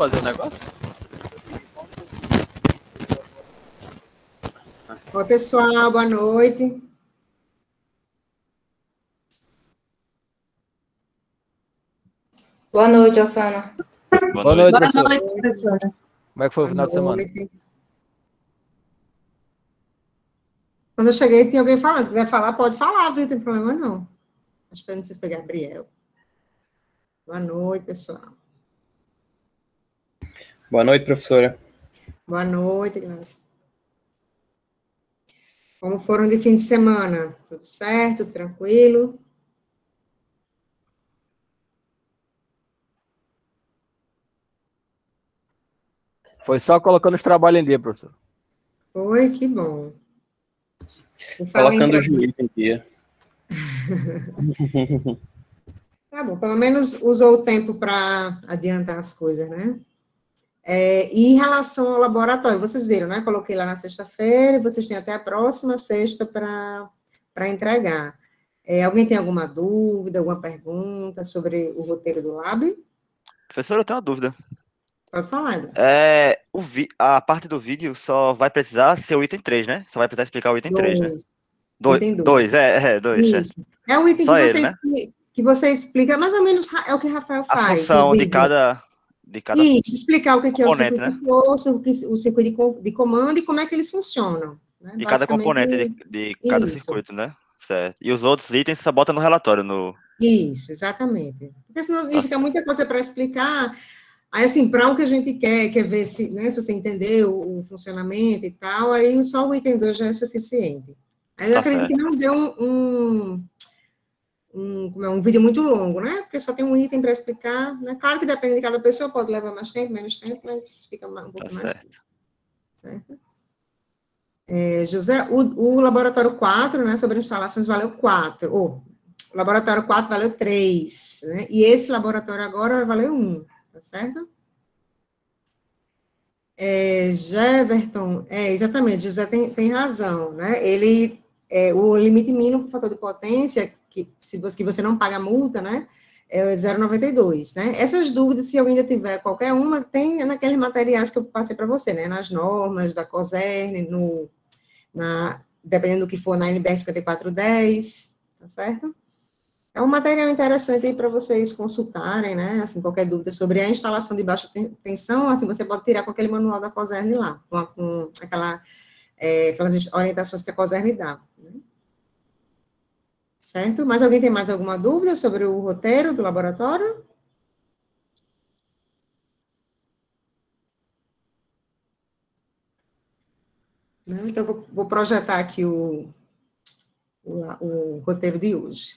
fazer o negócio? Oi, pessoal, boa noite. Boa noite, Osana. Boa noite, professor. Boa noite, professora. Como é que foi o final de semana? Quando eu cheguei, tinha alguém falando. Se quiser falar, pode falar, viu? Não tem problema, não. Acho que não sei se foi Gabriel. Boa noite, pessoal. Boa noite, professora. Boa noite, Glácia. Como foram de fim de semana? Tudo certo? Tudo tranquilo? Foi só colocando os trabalhos em dia, professor. Foi, que bom. Colocando o juiz em dia. Tá bom, pelo menos usou o tempo para adiantar as coisas, né? E em relação ao laboratório, vocês viram, né? Coloquei lá na sexta-feira e vocês têm até a próxima sexta para entregar. Alguém tem alguma dúvida, alguma pergunta sobre o roteiro do Lab? Professor, eu tenho uma dúvida. Pode falar, Edu. A parte do vídeo só vai precisar ser o item 3, né? Só vai precisar explicar o item 3, né? Item 2. Dois. Isso. É o item só que ele, você, né? que você explica, mais ou menos é o que o Rafael faz. A função de cada Isso, explicar o que é o circuito, né? de força, o circuito de comando e como é que eles funcionam. Né? E cada componente de cada circuito, né? Certo. E os outros itens você bota no relatório. Isso, exatamente. Porque senão fica muita coisa para explicar. Aí, assim, para o que a gente quer ver se, né, se você entender o funcionamento e tal, aí só o item 2 já é suficiente. Aí eu acredito que não deu um vídeo muito longo, né? Porque só tem um item para explicar, né? Claro que depende de cada pessoa, pode levar mais tempo, menos tempo, mas fica um pouco mais certo? José, o laboratório 4, né, sobre instalações, valeu 4. O laboratório 4 valeu 3, né? E esse laboratório agora vai valer 1, tá certo? Jeverton, exatamente, José tem razão, né? O limite mínimo para o fator de potência, que você não paga a multa, né? É 0,92, né? Essas dúvidas, se alguém ainda tiver qualquer uma, tem naqueles materiais que eu passei para você, né? Nas normas da COSERN, dependendo do que for, na NBR 5410, tá certo? É um material interessante aí para vocês consultarem, né? Assim, qualquer dúvida sobre a instalação de baixa tensão, assim, você pode tirar com aquele manual da COSERN lá, com aquelas orientações que a COSERN dá. Né? Certo? Mas alguém tem mais alguma dúvida sobre o roteiro do laboratório? Não? Então, vou projetar aqui o roteiro de hoje.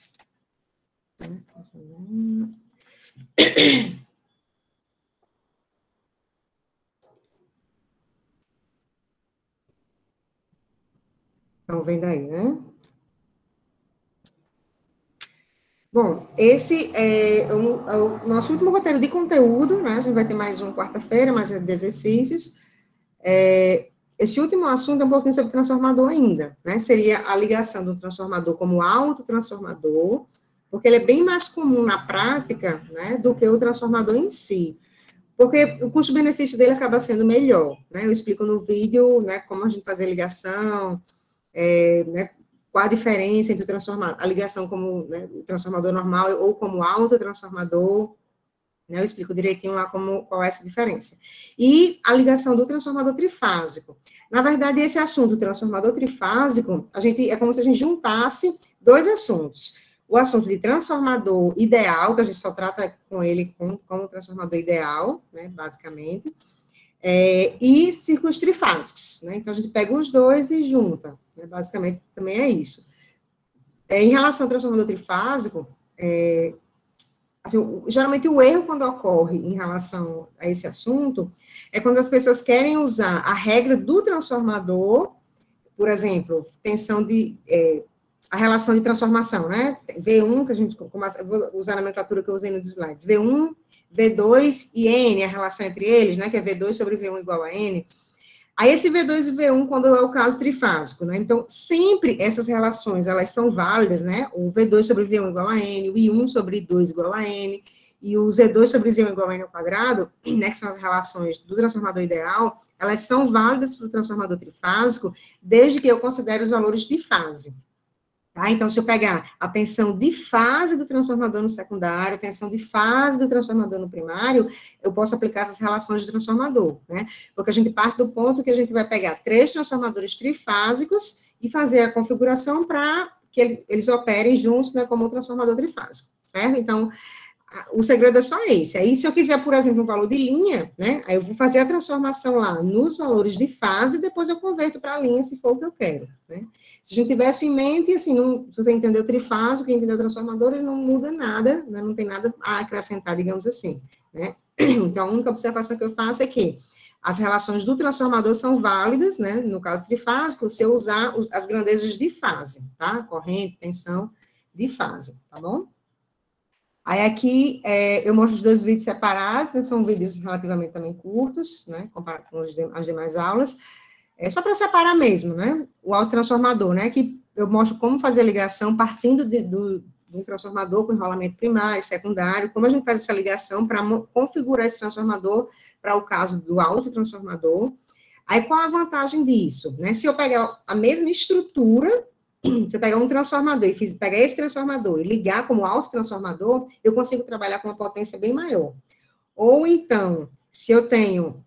Estão vendo aí, né? Bom, esse é o nosso último roteiro de conteúdo, né? A gente vai ter mais um quarta-feira, mais de exercícios. Esse último assunto é um pouquinho sobre transformador ainda, né? Seria a ligação do transformador como autotransformador, porque ele é bem mais comum na prática, né, do que o transformador em si. Porque o custo-benefício dele acaba sendo melhor, né? Eu explico no vídeo, né, como a gente fazer a ligação, né, qual a diferença entre a ligação como, né, o transformador normal ou como autotransformador, né, eu explico direitinho lá qual é essa diferença. E a ligação do transformador trifásico. Na verdade, esse assunto do transformador trifásico, é como se a gente juntasse dois assuntos. O assunto de transformador ideal, que a gente só trata com ele como transformador ideal, né, basicamente, e círculos trifásicos, né? Então, a gente pega os dois e junta, né? Basicamente, também é isso. Em relação ao transformador trifásico, assim, geralmente o erro quando ocorre em relação a esse assunto é quando as pessoas querem usar a regra do transformador, por exemplo, a relação de transformação, né? V1, que a gente começa, eu vou usar a nomenclatura que eu usei nos slides, V1, V2 e N, a relação entre eles, né? Que é V2 sobre V1 igual a N. Aí, esse V2 e V1, quando é o caso trifásico, né? Então, sempre essas relações, elas são válidas, né? O V2 sobre V1 igual a N, o I1 sobre I2 igual a N, e o Z2 sobre Z1 igual a N ao quadrado, né, que são as relações do transformador ideal, elas são válidas para o transformador trifásico, desde que eu considere os valores de fase. Tá? Então, se eu pegar a tensão de fase do transformador no secundário, a tensão de fase do transformador no primário, eu posso aplicar essas relações de transformador, né? Porque a gente parte do ponto que a gente vai pegar 3 transformadores trifásicos e fazer a configuração para que eles operem juntos, né, como um transformador trifásico, certo? Então, o segredo é só esse. Aí, se eu quiser, por exemplo, um valor de linha, né, aí eu vou fazer a transformação lá nos valores de fase, e depois eu converto para a linha, se for o que eu quero, né? Se a gente tivesse em mente, assim, não, se você entendeu o trifásico, quem entendeu o transformador, ele não muda nada, né, não tem nada a acrescentar, digamos assim, né? Então, a única observação que eu faço é que as relações do transformador são válidas, né, no caso trifásico, se eu usar as grandezas de fase, tá? Corrente, tensão de fase, tá bom? Aí aqui eu mostro os 2 vídeos separados, né, são vídeos relativamente também curtos, né, comparado com as demais aulas, só para separar mesmo, né, o autotransformador, né, que eu mostro como fazer a ligação partindo do transformador com enrolamento primário, secundário, como a gente faz essa ligação para configurar esse transformador para o caso do autotransformador. Aí qual a vantagem disso, né, se eu pegar a mesma estrutura, se eu pegar um transformador e pegar esse transformador e ligar como autotransformador, eu consigo trabalhar com uma potência bem maior. Ou então, se eu tenho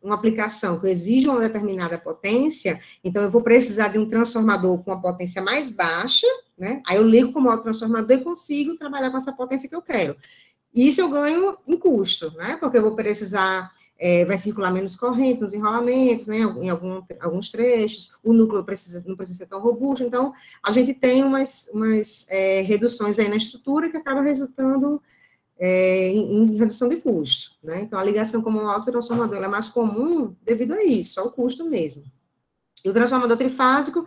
uma aplicação que exige uma determinada potência, então eu vou precisar de um transformador com uma potência mais baixa, né? Aí eu ligo como autotransformador e consigo trabalhar com essa potência que eu quero. E isso eu ganho em custo, né? Porque eu vou precisar, vai circular menos corrente nos enrolamentos, né? Em alguns trechos, o núcleo não precisa ser tão robusto, então a gente tem umas reduções aí na estrutura que acaba resultando em redução de custo, né? Então a ligação como um autotransformador é mais comum devido a isso, ao custo mesmo. E o transformador trifásico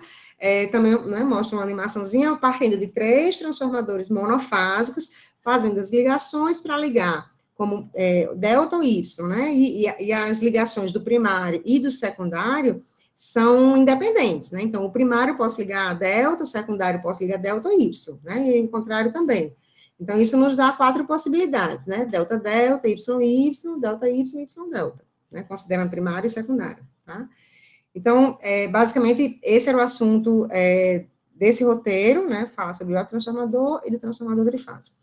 também, né, mostra uma animaçãozinha partindo de 3 transformadores monofásicos, fazendo as ligações para ligar como delta ou Y, né? E as ligações do primário e do secundário são independentes, né? Então, o primário eu posso ligar a delta, o secundário eu posso ligar delta ou Y, né? E o contrário também. Então, isso nos dá 4 possibilidades, né? Delta, delta, Y, Y, delta, Y, Y, delta, né? Considerando primário e secundário, tá? Então, basicamente, esse era o assunto desse roteiro, né? Fala sobre o autotransformador e do transformador trifásico.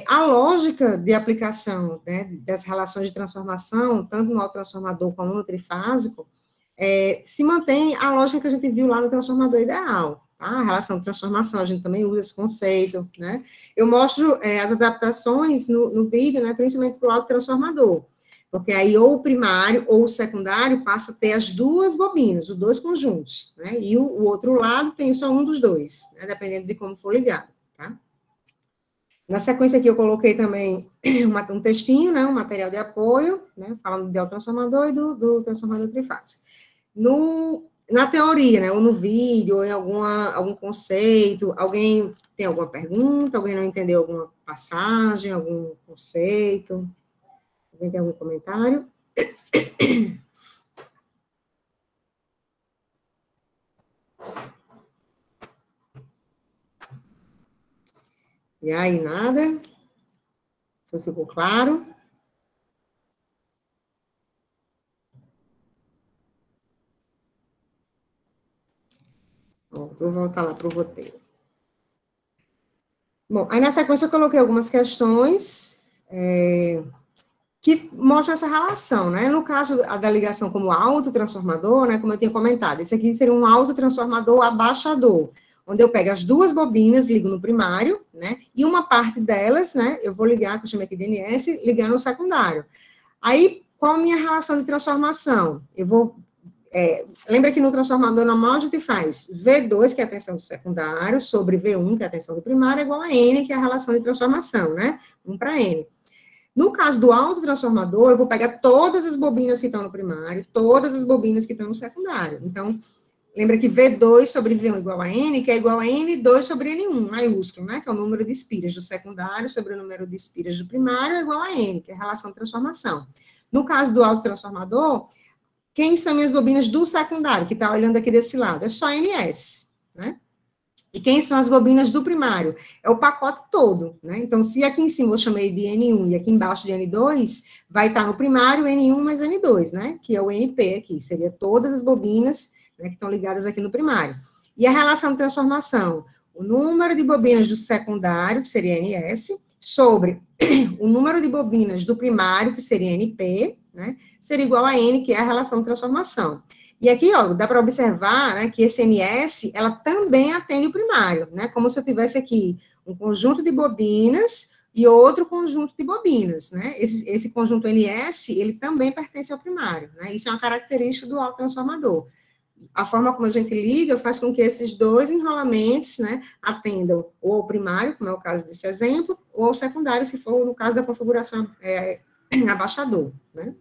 A lógica de aplicação, né, das relações de transformação, tanto no autotransformador como no trifásico, se mantém a lógica que a gente viu lá no transformador ideal, tá? A relação de transformação, a gente também usa esse conceito, né? Eu mostro as adaptações no vídeo, né, principalmente para o autotransformador, porque aí ou o primário ou o secundário passa a ter as 2 bobinas, os 2 conjuntos, né? E o outro lado tem só um dos 2, né, dependendo de como for ligado, tá? Na sequência aqui eu coloquei também um textinho, né, um material de apoio, né, falando de autotransformador e do transformador trifásico. Na teoria, né, ou no vídeo, ou em algum conceito, alguém tem alguma pergunta, alguém não entendeu alguma passagem, algum conceito, alguém tem algum comentário? E aí, nada? Se ficou claro? Bom, vou voltar lá para o roteiro. Bom, aí na sequência eu coloquei algumas questões que mostram essa relação, né? No caso da ligação como autotransformador, né, como eu tinha comentado, esse aqui seria um autotransformador abaixador, onde eu pego as 2 bobinas, ligo no primário, né, e uma parte delas, né, eu vou ligar, que eu chamei aqui de NS, ligar no secundário. Aí, qual a minha relação de transformação? Eu vou, lembra que no transformador normal a gente faz V2, que é a tensão do secundário, sobre V1, que é a tensão do primário, é igual a N, que é a relação de transformação, né, 1 para N. No caso do autotransformador, eu vou pegar todas as bobinas que estão no primário, todas as bobinas que estão no secundário. Então, lembra que V2 sobre V1 igual a N, que é igual a N2 sobre N1, maiúsculo, né? Que é o número de espiras do secundário sobre o número de espiras do primário, é igual a N, que é a relação de transformação. No caso do autotransformador, quem são minhas bobinas do secundário, que está olhando aqui desse lado? É só NS, né? E quem são as bobinas do primário? É o pacote todo, né? Então, se aqui em cima eu chamei de N1 e aqui embaixo de N2, vai estar no primário N1 mais N2, né? Que é o NP aqui, seria todas as bobinas, né, que estão ligadas aqui no primário. E a relação de transformação? O número de bobinas do secundário, que seria NS, sobre o número de bobinas do primário, que seria NP, né? Seria igual a N, que é a relação de transformação. E aqui, ó, dá para observar, né, que esse NS, ela também atende o primário, né, como se eu tivesse aqui um conjunto de bobinas e outro conjunto de bobinas, né, esse conjunto NS, ele também pertence ao primário, né, isso é uma característica do autotransformador. A forma como a gente liga faz com que esses dois enrolamentos, né, atendam ou ao primário, como é o caso desse exemplo, ou ao secundário, se for no caso da configuração abaixador, né.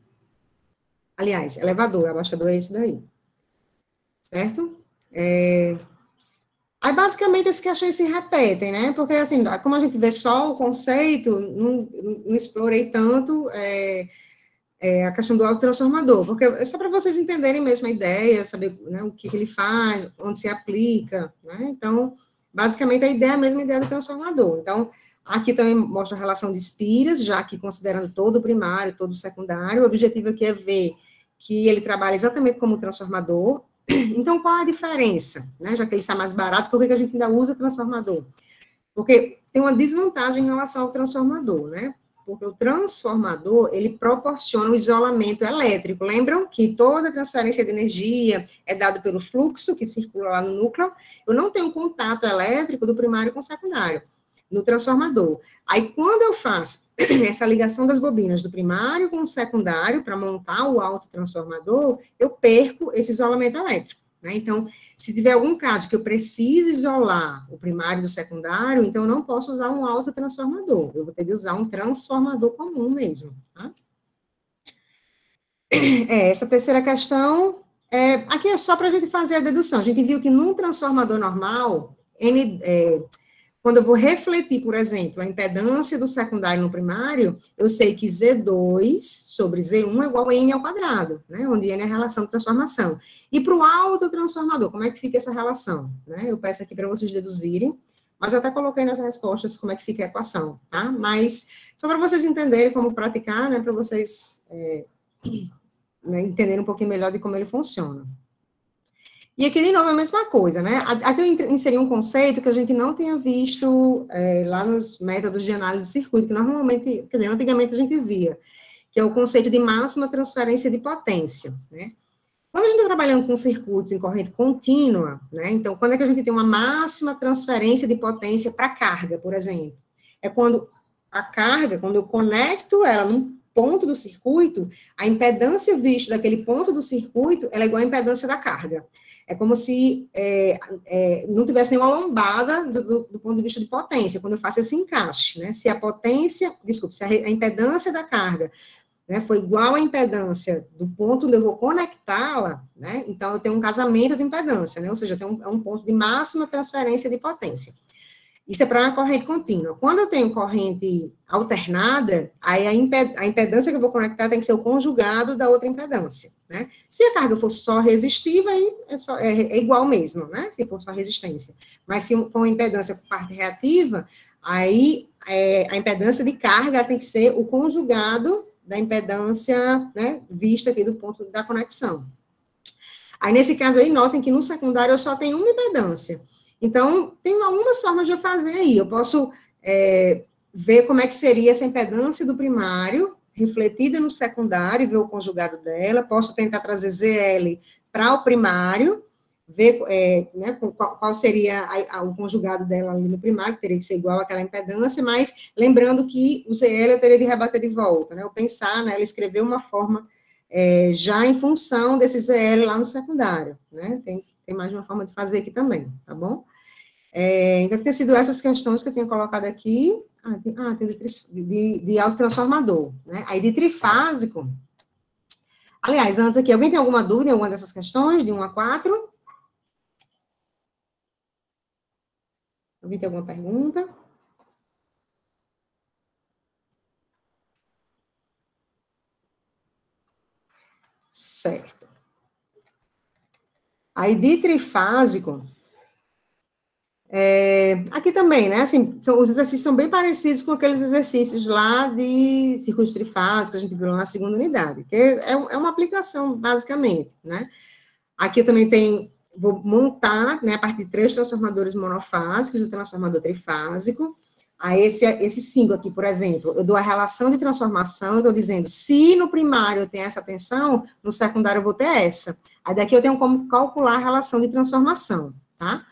Aliás, elevador, abaixador é esse daí. Certo? Aí, basicamente, esses questões se repetem, né? Porque, assim, como a gente vê só o conceito, não explorei tanto a questão do autotransformador, porque é só para vocês entenderem mesmo a ideia, saber, né, o que ele faz, onde se aplica, né? Então, basicamente, a ideia é a mesma ideia do transformador. Então, aqui também mostra a relação de espiras, já que considerando todo o primário, todo o secundário, o objetivo aqui é ver que ele trabalha exatamente como transformador. Então, qual a diferença? Né? Já que ele está mais barato, por que a gente ainda usa transformador? Porque tem uma desvantagem em relação ao transformador, né? Porque o transformador, ele proporciona o isolamento elétrico. Lembram que toda transferência de energia é dado pelo fluxo que circula lá no núcleo? Eu não tenho contato elétrico do primário com o secundário, no transformador. Aí, quando eu faço essa ligação das bobinas do primário com o secundário para montar o autotransformador, eu perco esse isolamento elétrico. Né? Então, se tiver algum caso que eu precise isolar o primário do secundário, então eu não posso usar um autotransformador, eu vou ter que usar um transformador comum mesmo. Tá? Essa terceira questão, aqui é só para a gente fazer a dedução. A gente viu que num transformador normal, quando eu vou refletir, por exemplo, a impedância do secundário no primário, eu sei que Z2 sobre Z1 é igual a N ao quadrado, né? Onde N é a relação de transformação. E para o autotransformador, como é que fica essa relação? Né? Eu peço aqui para vocês deduzirem, mas eu até coloquei nas respostas como é que fica a equação, tá? Mas só para vocês entenderem como praticar, né? Para vocês né, entenderem um pouquinho melhor de como ele funciona. E aqui, de novo, é a mesma coisa, né? Aqui eu inseri um conceito que a gente não tinha visto lá nos métodos de análise de circuito, que normalmente, quer dizer, antigamente a gente via, que é o conceito de máxima transferência de potência, né? Quando a gente está trabalhando com circuitos em corrente contínua, né? Então, quando é que a gente tem uma máxima transferência de potência para carga, por exemplo? É quando a carga, quando eu conecto ela num ponto do circuito, a impedância vista daquele ponto do circuito, ela é igual à impedância da carga. É como se não tivesse nenhuma lombada do ponto de vista de potência, quando eu faço esse encaixe, né? Se a potência, desculpe, se a impedância da carga, né, foi igual à impedância do ponto onde eu vou conectá-la, né? Então, eu tenho um casamento de impedância, né? Ou seja, é um ponto de máxima transferência de potência. Isso é para uma corrente contínua. Quando eu tenho corrente alternada, aí a impedância que eu vou conectar tem que ser o conjugado da outra impedância, né? Se a carga for só resistiva, aí é igual mesmo, né? Se for só resistência. Mas se for uma impedância por parte reativa, aí a impedância de carga tem que ser o conjugado da impedância, né, vista aqui do ponto da conexão. Aí, nesse caso aí, notem que no secundário eu só tenho uma impedância. Então, tem algumas formas de eu fazer aí. Eu posso ver como é que seria essa impedância do primário, refletida no secundário, ver o conjugado dela. Posso tentar trazer ZL para o primário, ver né, qual seria o conjugado dela ali no primário, que teria que ser igual àquela impedância, mas lembrando que o ZL eu teria de rebater de volta, né? Eu pensar nela, escrever uma forma já em função desse ZL lá no secundário, né? Tem mais de uma forma de fazer aqui também, tá bom? Então, tem sido essas questões que eu tenho colocado aqui. Tem de autotransformador, né? Aí, de trifásico. Aliás, antes aqui, alguém tem alguma dúvida em alguma dessas questões, de 1 a 4? Alguém tem alguma pergunta? Certo. Aí, de trifásico, Aqui também, né, assim, os exercícios são bem parecidos com aqueles exercícios lá de circuitos trifásicos que a gente viu lá na segunda unidade, que é uma aplicação, basicamente, né. Aqui eu também vou montar, né, a partir de 3 transformadores monofásicos, o transformador trifásico. Aí, esse símbolo aqui, por exemplo, eu dou a relação de transformação, eu estou dizendo, se no primário eu tenho essa tensão, no secundário eu vou ter essa. Aí, daqui eu tenho como calcular a relação de transformação, tá?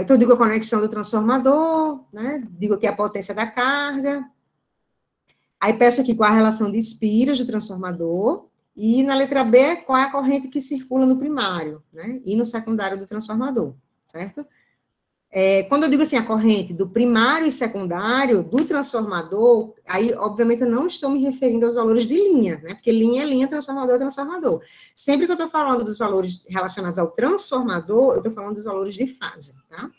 Então, eu digo a conexão do transformador, né? Digo aqui a potência da carga. Aí, peço aqui qual a relação de espiras do transformador. E na letra B, qual é a corrente que circula no primário, né? E no secundário do transformador, certo? Quando eu digo assim, a corrente do primário e secundário do transformador, aí, obviamente, eu não estou me referindo aos valores de linha, né? Porque linha é linha, transformador é transformador. Sempre que eu estou falando dos valores relacionados ao transformador, eu estou falando dos valores de fase, tá?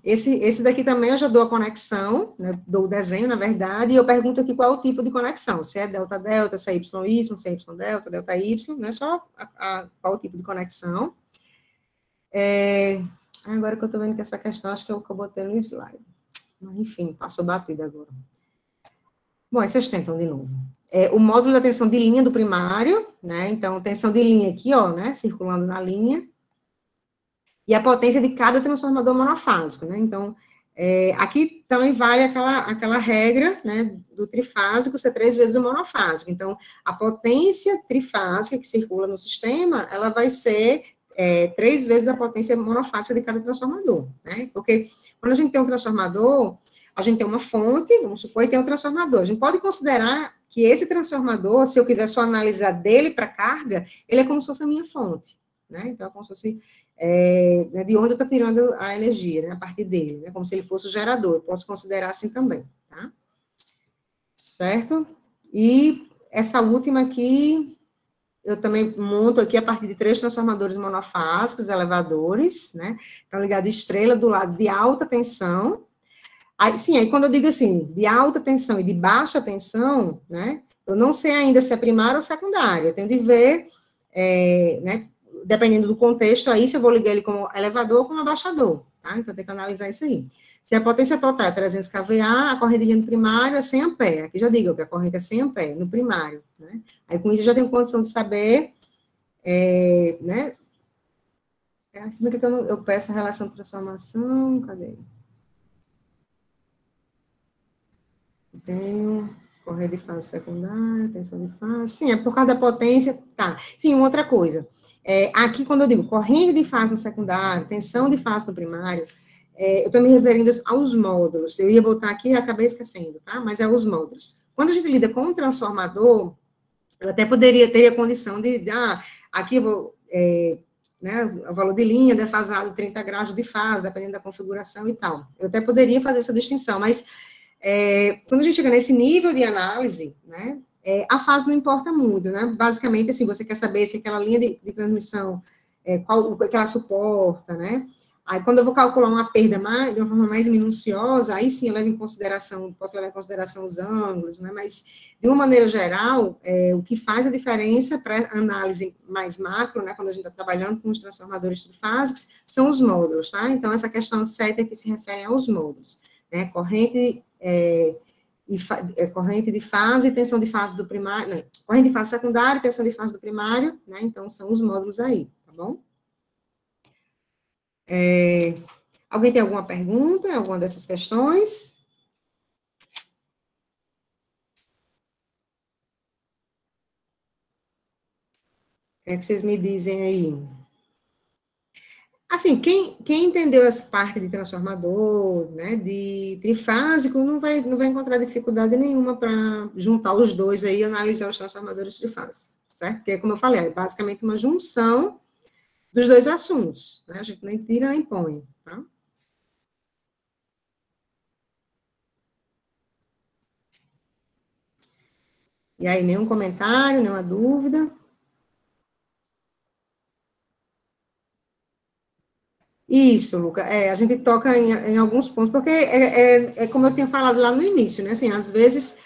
Esse daqui também eu já dou a conexão, né? Dou o desenho, na verdade, e eu pergunto aqui qual é o tipo de conexão, se é delta-delta, se é y-y, se é y-delta, delta-y, não é só qual o tipo de conexão. Agora que eu estou vendo que essa questão, acho que é o que eu botei no slide. Mas, enfim, passou batida agora. Bom, aí vocês tentam de novo. O módulo da tensão de linha do primário, né? Então, tensão de linha aqui, ó, né? Circulando na linha. E a potência de cada transformador monofásico, né? Então, aqui também vale aquela regra, né? Do trifásico ser 3 vezes o monofásico. Então, a potência trifásica que circula no sistema, ela vai ser 3 vezes a potência monofásica de cada transformador, né? Porque quando a gente tem um transformador, a gente tem uma fonte, vamos supor, e tem um transformador. A gente pode considerar que esse transformador, se eu quiser só analisar dele para carga, ele é como se fosse a minha fonte, né? Então, é como se fosse de onde eu estou tirando a energia, né? A partir dele, né? Como se ele fosse o gerador. Eu posso considerar assim também, tá? Certo? E essa última aqui, eu também monto aqui a partir de 3 transformadores monofásicos, elevadores, né? Então, ligado estrela do lado de alta tensão. Aí, sim, aí quando eu digo assim, de alta tensão e de baixa tensão, né? Eu não sei ainda se é primário ou secundário. Eu tenho de ver, né? Dependendo do contexto, aí se eu vou ligar ele como elevador ou como abaixador, tá? Então, eu tenho que analisar isso aí. Se a potência total é 300 kVA, a corrente de linha no primário é 100 A. Aqui já digo que a corrente é 100 A no primário, né? Aí, com isso, eu já tenho condição de saber, né? Acima que eu peço a relação de transformação, cadê? Tenho corrente de fase secundária, tensão de fase. Sim, é por causa da potência, tá. Sim, uma outra coisa. Aqui, quando eu digo corrente de fase no secundário, tensão de fase no primário, eu estou me referindo aos módulos. Eu ia botar aqui e acabei esquecendo, tá? Mas é os módulos. Quando a gente lida com um transformador, eu até teria condição aqui eu vou, né, o valor de linha defasado 30 graus de fase, dependendo da configuração e tal. Eu até poderia fazer essa distinção, mas quando a gente chega nesse nível de análise, né, a fase não importa muito, né? Basicamente, assim, você quer saber se aquela linha de transmissão, o que ela suporta, né? Aí, quando eu vou calcular uma perda de uma forma mais minuciosa, aí sim eu posso levar em consideração os ângulos, né? Mas, de uma maneira geral, o que faz a diferença para análise mais macro, né? Quando a gente está trabalhando com os transformadores trifásicos, são os módulos, tá? Então, essa questão 7 aqui se refere aos módulos, né? Corrente de fase e tensão de fase do primário, né? Corrente de fase secundária e tensão de fase do primário, né? Então, são os módulos aí, tá bom? Alguém tem alguma pergunta, alguma dessas questões? O que é que vocês me dizem aí? Assim, quem entendeu essa parte de transformador, né, de trifásico, não vai encontrar dificuldade nenhuma para juntar os dois aí e analisar os transformadores trifásicos, certo? Porque, como eu falei, é basicamente uma junção dos dois assuntos, né? A gente nem tira nem põe, tá? E aí, nenhum comentário, nenhuma dúvida? Isso, Luca, a gente toca em alguns pontos, porque como eu tinha falado lá no início, né, assim, às vezes,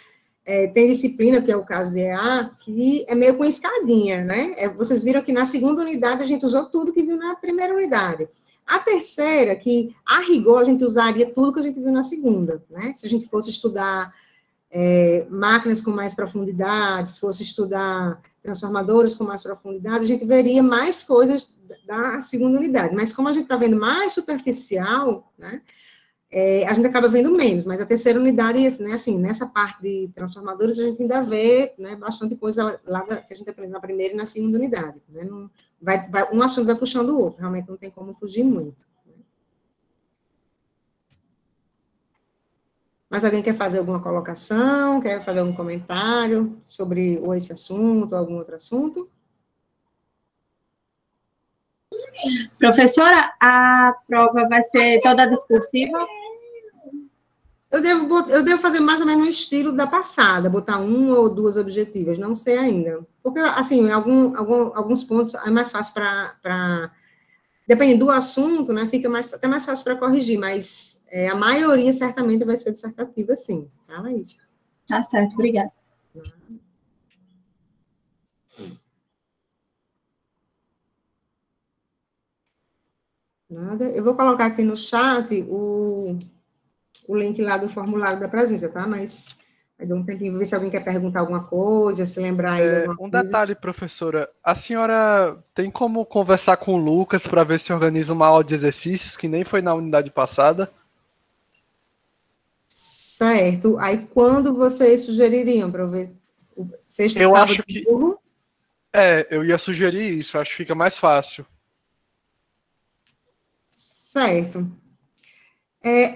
tem disciplina, que é o caso de EA, que é meio com escadinha, né? Vocês viram que na segunda unidade a gente usou tudo que viu na primeira unidade. A terceira, que a rigor a gente usaria tudo que a gente viu na segunda, né? Se a gente fosse estudar máquinas com mais profundidade, se fosse estudar transformadores com mais profundidade, a gente veria mais coisas da segunda unidade. Mas como a gente está vendo mais superficial, né? A gente acaba vendo menos, mas a terceira unidade, né, assim, nessa parte de transformadores, a gente ainda vê, né, bastante coisa lá que a gente aprende na primeira e na segunda unidade, né, não, um assunto vai puxando o outro, realmente não tem como fugir muito. Né. Mas alguém quer fazer alguma colocação, quer fazer algum comentário sobre ou esse assunto, ou algum outro assunto? Professora, a prova vai ser toda discursiva? Eu devo fazer mais ou menos no estilo da passada, botar uma ou duas objetivas, não sei ainda. Porque, assim, alguns pontos é mais fácil para... Dependendo do assunto, né, fica até mais fácil para corrigir, mas a maioria certamente vai ser dissertativa, sim. Tá, Laís? Tá certo, obrigada. Nada. Eu vou colocar aqui no chat o link lá do formulário da presença, tá? Mas vai dar um tempinho, vou ver se alguém quer perguntar alguma coisa, se lembrar aí de alguma coisa. Um detalhe, professora, a senhora tem como conversar com o Lucas para ver se organiza uma aula de exercícios, que nem foi na unidade passada? Certo. Aí, quando vocês sugeririam para eu ver? Sexta, Eu sábado, acho que... domingo? eu ia sugerir isso, acho que fica mais fácil. Certo.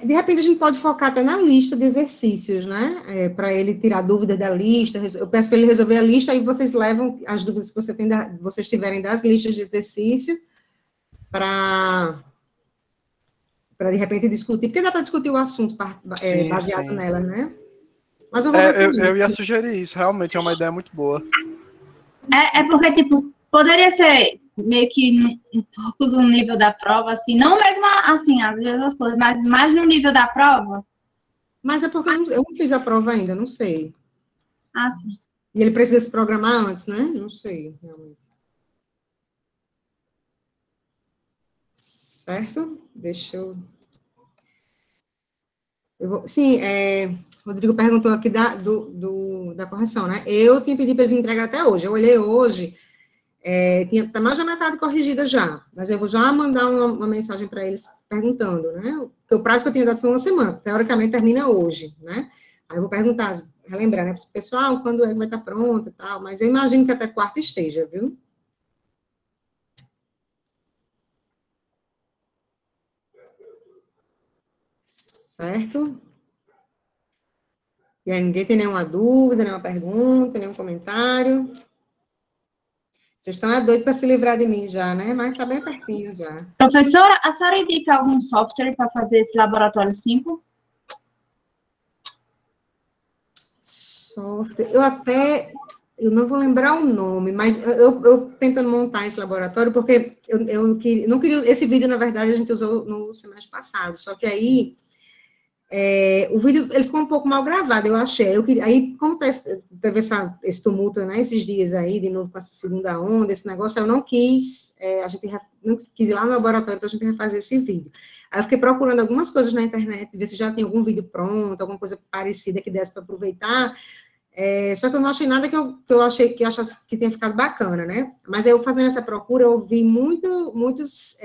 De repente, a gente pode focar até na lista de exercícios, né? Para ele tirar dúvidas da lista. Eu peço para ele resolver a lista, aí vocês levam as dúvidas que vocês tiverem das listas de exercício para de repente discutir, porque dá para discutir o assunto baseado nela, né? Mas eu vou ver eu ia sugerir isso, realmente é uma ideia muito boa. Porque, tipo, poderia ser meio que um pouco do nível da prova, assim, não mesmo assim, às vezes as coisas, mas mais no nível da prova. Mas é porque eu não fiz a prova ainda, não sei. Ah, sim. E ele precisa se programar antes, né? Não sei, realmente. Certo? Deixa eu vou... Sim, Rodrigo perguntou aqui da correção, né? Eu tinha pedido para eles entregar até hoje. Eu olhei hoje, tá mais da metade corrigida já, mas eu vou já mandar uma mensagem para eles perguntando, né? Porque o prazo que eu tinha dado foi uma semana, teoricamente termina hoje, né? Aí eu vou perguntar, relembrar, né? Pessoal, quando é que vai estar pronto e tal, mas eu imagino que até quarta esteja, viu? Certo? E aí, ninguém tem nenhuma dúvida, nenhuma pergunta, nenhum comentário? Vocês estão doidos para se livrar de mim já, né? Mas está bem pertinho já. Professora, a senhora indica algum software para fazer esse laboratório 5? Software. Eu não vou lembrar o nome, mas eu tentando montar esse laboratório, porque eu não queria... Esse vídeo, na verdade, a gente usou no semestre passado, só que aí... o vídeo, ele ficou um pouco mal gravado, eu achei. Aí, como teve esse tumulto, né, esses dias aí, de novo com essa segunda onda, esse negócio, eu não quis, não quis ir lá no laboratório para a gente refazer esse vídeo. Aí eu fiquei procurando algumas coisas na internet, ver se já tem algum vídeo pronto, alguma coisa parecida que desse para aproveitar, só que eu não achei nada que eu achasse que tenha ficado bacana, né? Mas eu fazendo essa procura, eu vi muitas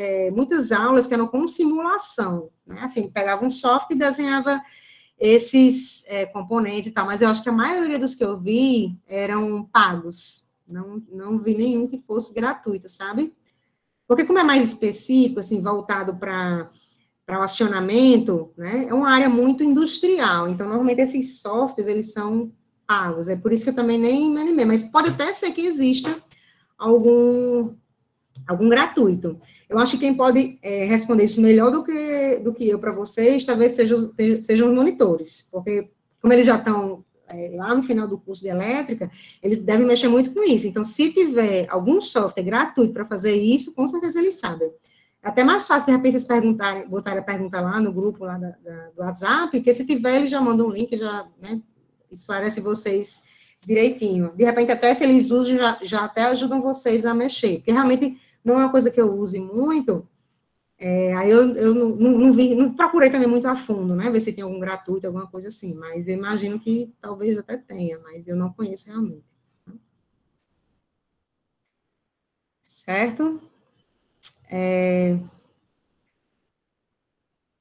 aulas que eram com simulação, né? Assim, pegava um software e desenhava esses componentes e tal, mas eu acho que a maioria dos que eu vi eram pagos, não vi nenhum que fosse gratuito, sabe? Porque como é mais específico, assim, voltado para o acionamento, né? É uma área muito industrial, então, normalmente, esses softwares, eles são pagos, é por isso que eu também nem me animei, mas pode até ser que exista algum gratuito. Eu acho que quem pode responder isso melhor do que eu para vocês, talvez sejam os monitores, porque como eles já estão lá no final do curso de elétrica, eles devem mexer muito com isso, então se tiver algum software gratuito para fazer isso, com certeza eles sabem. É até mais fácil, de repente, vocês botarem a pergunta lá no grupo lá do WhatsApp, porque se tiver, eles já mandam um link, já, né, esclarece vocês direitinho. De repente, até se eles usam, já até ajudam vocês a mexer, porque realmente não é uma coisa que eu use muito, aí eu não procurei também muito a fundo, né, ver se tem algum gratuito, alguma coisa assim, mas eu imagino que talvez até tenha, mas eu não conheço realmente. Certo?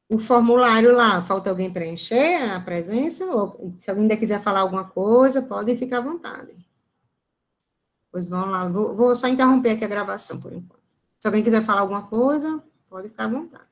O formulário lá, falta alguém preencher a presença? Ou se alguém ainda quiser falar alguma coisa, podem ficar à vontade. Pois vão lá, vou só interromper aqui a gravação por enquanto. Se alguém quiser falar alguma coisa, pode ficar à vontade.